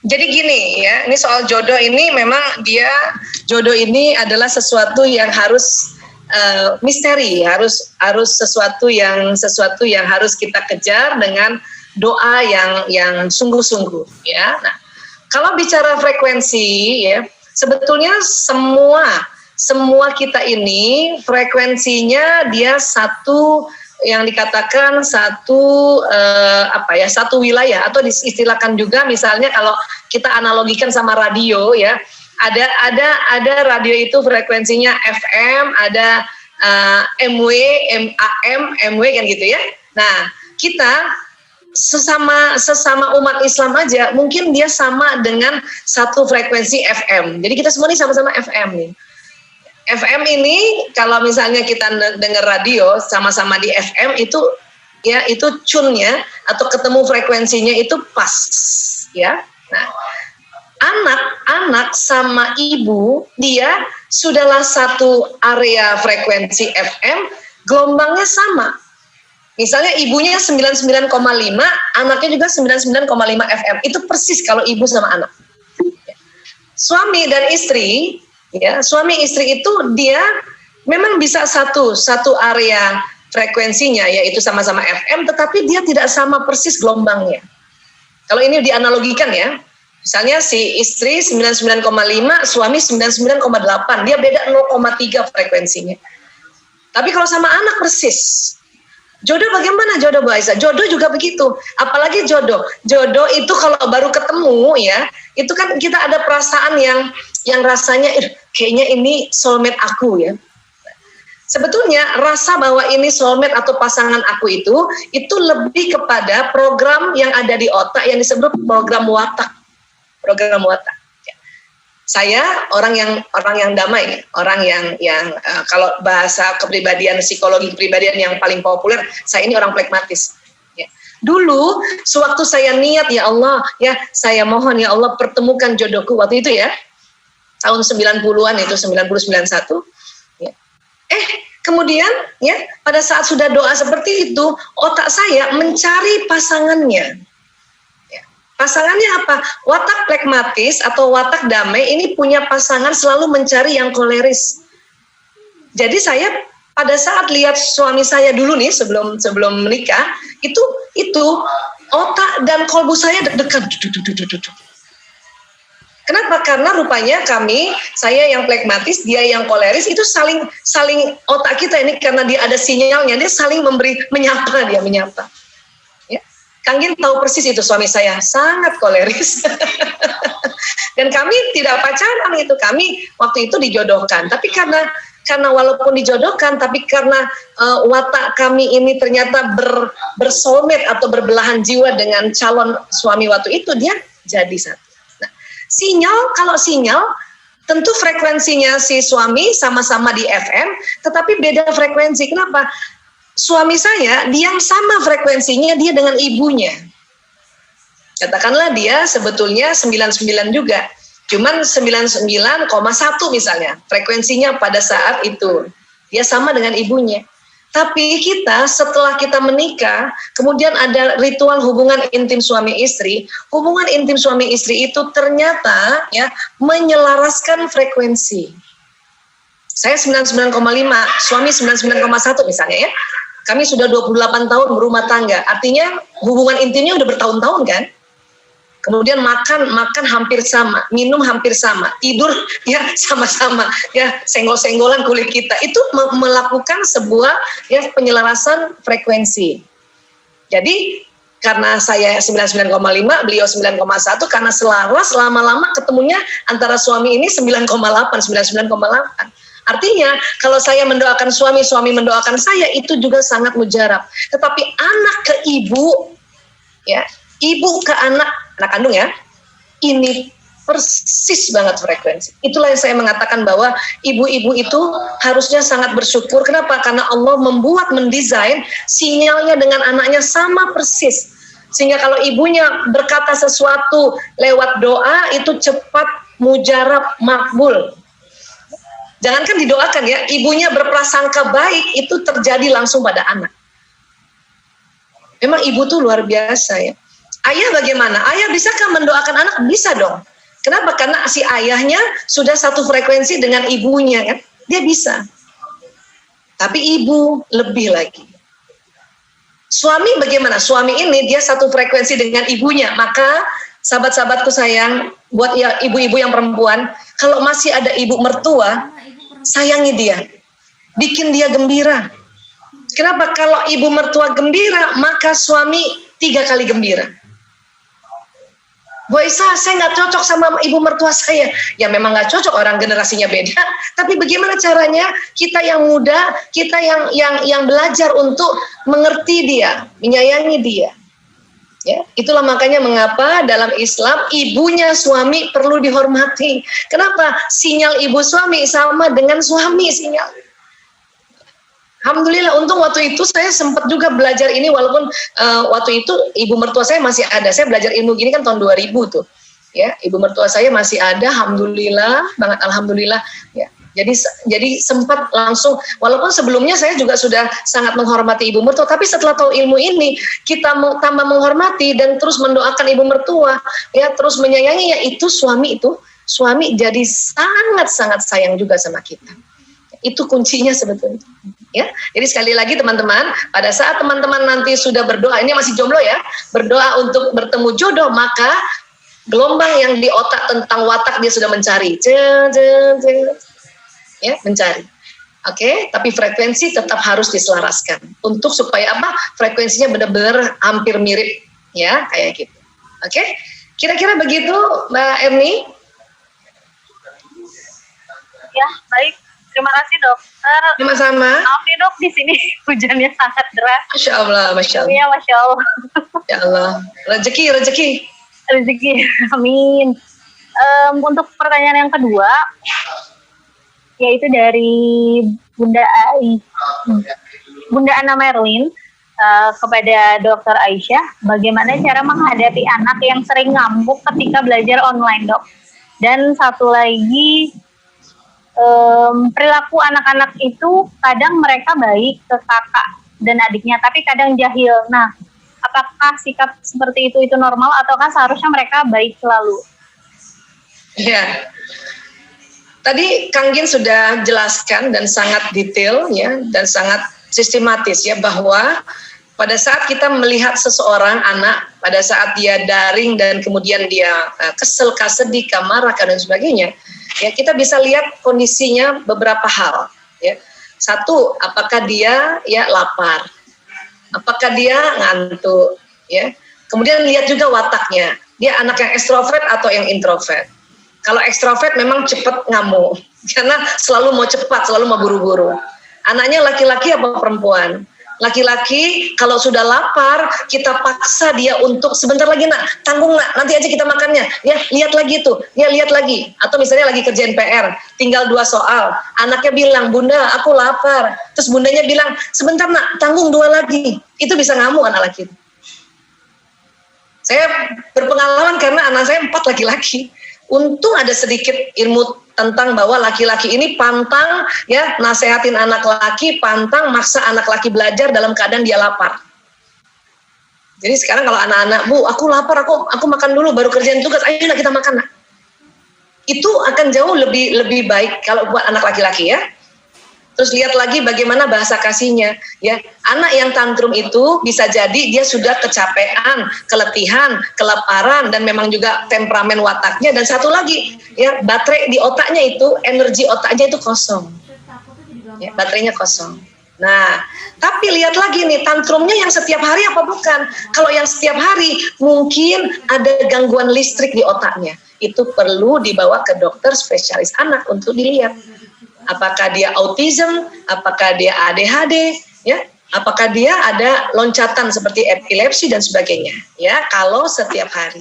Jadi gini ya, ini soal jodoh ini memang jodoh ini adalah sesuatu yang harus misteri, harus sesuatu yang harus kita kejar dengan doa yang sungguh-sungguh ya. Nah, kalau bicara frekuensi ya, sebetulnya semua kita ini frekuensinya dia satu, yang dikatakan satu satu wilayah, atau diistilahkan juga misalnya kalau kita analogikan sama radio ya, ada radio itu frekuensinya FM, ada MW, AM, MW kan gitu ya. Nah, kita sesama umat Islam aja mungkin dia sama dengan satu frekuensi FM. Jadi kita semua ini sama-sama FM nih. FM ini kalau misalnya kita dengar radio sama-sama di FM itu ya, itu tune-nya atau ketemu frekuensinya itu pas ya. Nah, anak sama ibu dia sudahlah satu area frekuensi FM, gelombangnya sama. Misalnya ibunya 99,5, anaknya juga 99,5 FM. Itu persis kalau ibu sama anak. Suami dan istri ya, suami istri itu dia memang bisa satu area frekuensinya, yaitu sama-sama FM, tetapi dia tidak sama persis gelombangnya. Kalau ini dianalogikan ya, misalnya si istri 99,5, suami 99,8, dia beda 0,3 frekuensinya. Tapi kalau sama anak persis. Jodoh bagaimana jodoh Bu Aisyah? Jodoh juga begitu. Apalagi jodoh itu kalau baru ketemu ya, itu kan kita ada perasaan yang rasanya kayaknya ini soulmate aku ya. Sebetulnya rasa bahwa ini soulmate atau pasangan aku itu lebih kepada program yang ada di otak yang disebut program watak. Program watak. Saya orang yang damai, orang yang kalau bahasa kepribadian, psikologi kepribadian yang paling populer, saya ini orang pragmatis. Ya. Dulu, sewaktu saya niat, ya Allah, ya saya mohon ya Allah pertemukan jodohku waktu itu ya, tahun 90-an itu 90-91. Ya. Kemudian ya pada saat sudah doa seperti itu, otak saya mencari pasangannya. Pasangannya apa? Watak pragmatis atau watak damai ini punya pasangan selalu mencari yang koleris. Jadi saya pada saat lihat suami saya dulu nih sebelum menikah, itu otak dan kolbu saya deg-degan. Kenapa? Karena rupanya saya yang pragmatis, dia yang koleris, itu saling otak kita ini karena dia ada sinyalnya, dia saling menyapa. Kang Gin tahu persis itu, suami saya sangat koleris. Dan kami tidak pacaran itu, kami waktu itu dijodohkan. Tapi karena walaupun dijodohkan, tapi karena watak kami ini ternyata bersoulmate atau berbelahan jiwa dengan calon suami waktu itu, dia jadi satu. Nah, kalau sinyal, tentu frekuensinya si suami sama-sama di FM, tetapi beda frekuensi. Kenapa? Suami saya, dia sama frekuensinya dia dengan ibunya. Katakanlah dia sebetulnya 99 juga. Cuman 99,1 misalnya. Frekuensinya pada saat itu. Dia sama dengan ibunya. Tapi setelah kita menikah, kemudian ada ritual hubungan intim suami istri. Hubungan intim suami istri itu ternyata ya menyelaraskan frekuensi. Saya 99,5, suami 99,1 misalnya ya. Kami sudah 28 tahun berumah tangga. Artinya hubungan intimnya udah bertahun-tahun kan. Kemudian makan hampir sama, minum hampir sama, tidur ya sama-sama, ya senggol-senggolan kulit kita. Itu melakukan sebuah ya penyelarasan frekuensi. Jadi karena saya 99,5, beliau 9,1, karena selaras lama-lama ketemunya antara suami ini 99,8. Artinya kalau saya mendoakan suami mendoakan saya, itu juga sangat mujarab. Tetapi anak ke ibu, ya ibu ke anak kandung ya, ini persis banget frekuensi. Itulah yang saya mengatakan bahwa ibu-ibu itu harusnya sangat bersyukur. Kenapa? Karena Allah mendesain sinyalnya dengan anaknya sama persis. Sehingga kalau ibunya berkata sesuatu lewat doa, itu cepat mujarab, makbul. Jangankan didoakan ya, ibunya berprasangka baik, itu terjadi langsung pada anak. Memang ibu tuh luar biasa ya. Ayah bagaimana? Ayah bisakah mendoakan anak? Bisa dong. Kenapa? Karena si ayahnya sudah satu frekuensi dengan ibunya kan, dia bisa. Tapi ibu lebih lagi. Suami bagaimana? Suami ini dia satu frekuensi dengan ibunya. Maka sahabat-sahabatku sayang, buat ya ibu-ibu yang perempuan, kalau masih ada ibu mertua, sayangi dia. Bikin dia gembira. Kenapa? Kalau ibu mertua gembira, maka suami 3 kali gembira. Bu Isa, saya nggak cocok sama ibu mertua saya. Ya memang nggak cocok, orang generasinya beda. Tapi bagaimana caranya kita yang muda, kita yang belajar untuk mengerti dia, menyayangi dia. Ya, itulah makanya mengapa dalam Islam ibunya suami perlu dihormati. Kenapa? Sinyal ibu suami sama dengan suami sinyal. Alhamdulillah, untung waktu itu saya sempat juga belajar ini, walaupun waktu itu ibu mertua saya masih ada. Saya belajar ilmu gini kan tahun 2000 tuh. Ya, ibu mertua saya masih ada, alhamdulillah, banget alhamdulillah. Ya, jadi sempat langsung, walaupun sebelumnya saya juga sudah sangat menghormati ibu mertua, tapi setelah tahu ilmu ini, kita tambah menghormati dan terus mendoakan ibu mertua, ya, terus menyayangi, ya itu suami jadi sangat-sangat sayang juga sama kita. Itu kuncinya sebetulnya. Ya, jadi sekali lagi teman-teman, pada saat teman-teman nanti sudah berdoa, ini masih jomblo ya, berdoa untuk bertemu jodoh, maka gelombang yang di otak tentang watak dia sudah mencari, ya, mencari. Oke, tapi frekuensi tetap harus diselaraskan untuk supaya apa? Frekuensinya benar-benar hampir mirip, ya, kayak gitu. Oke, kira-kira begitu, Mbak Erni? Ya, baik. Terima kasih dokter. Sama-sama. Maaf nih dok, di sini hujannya sangat deras. Masya Allah, Masya Allah. Iya, Masya Allah. Ya Allah. Rezeki. Rezeki, amin. Untuk pertanyaan yang kedua, yaitu dari Bunda Ana Merlin kepada Dokter Aisyah, bagaimana cara menghadapi anak yang sering ngamuk ketika belajar online, dok? Dan satu lagi, perilaku anak-anak itu kadang mereka baik ke kakak dan adiknya, tapi kadang jahil. Nah, apakah sikap seperti itu normal ataukah seharusnya mereka baik selalu? Ya, tadi Kang Gin sudah jelaskan dan sangat detail ya, dan sangat sistematis ya, bahwa pada saat kita melihat seseorang anak, pada saat dia daring dan kemudian dia kesel, sedih, marah dan sebagainya, ya kita bisa lihat kondisinya beberapa hal. Ya, satu, apakah dia ya lapar, apakah dia ngantuk, ya. Kemudian lihat juga wataknya, dia anak yang ekstrovert atau yang introvert. Kalau ekstrovert memang cepat ngamuk, karena selalu mau cepat, selalu mau buru-buru. Anaknya laki-laki apa perempuan? Laki-laki kalau sudah lapar, kita paksa dia untuk sebentar lagi nak, tanggung nak, nanti aja kita makannya. Ya, lihat lagi tuh, ya lihat lagi. Atau misalnya lagi kerjain PR, tinggal 2 soal. Anaknya bilang, bunda aku lapar. Terus bundanya bilang, sebentar nak, tanggung 2 lagi. Itu bisa ngamuk anak laki. Saya berpengalaman karena anak saya 4 laki-laki. Untung ada sedikit ilmu tentang bahwa laki-laki ini pantang ya nasehatin anak laki, pantang maksa anak laki belajar dalam keadaan dia lapar. Jadi sekarang kalau anak-anak, Bu, aku lapar, aku makan dulu baru kerjain tugas, ayo kita makan nak. Itu akan jauh lebih baik kalau buat anak laki-laki ya. Terus lihat lagi bagaimana bahasa kasihnya ya. Anak yang tantrum itu bisa jadi dia sudah kecapean, keletihan, kelaparan, dan memang juga temperamen wataknya. Dan satu lagi ya, baterai di otaknya itu, energi otaknya itu kosong ya, baterainya kosong. Nah, tapi lihat lagi nih, tantrumnya yang setiap hari apa bukan? Kalau yang setiap hari mungkin ada gangguan listrik di otaknya. Itu perlu dibawa ke dokter spesialis anak untuk dilihat. Apakah dia autism, apakah dia ADHD, ya, apakah dia ada loncatan seperti epilepsi dan sebagainya, ya, kalau setiap hari.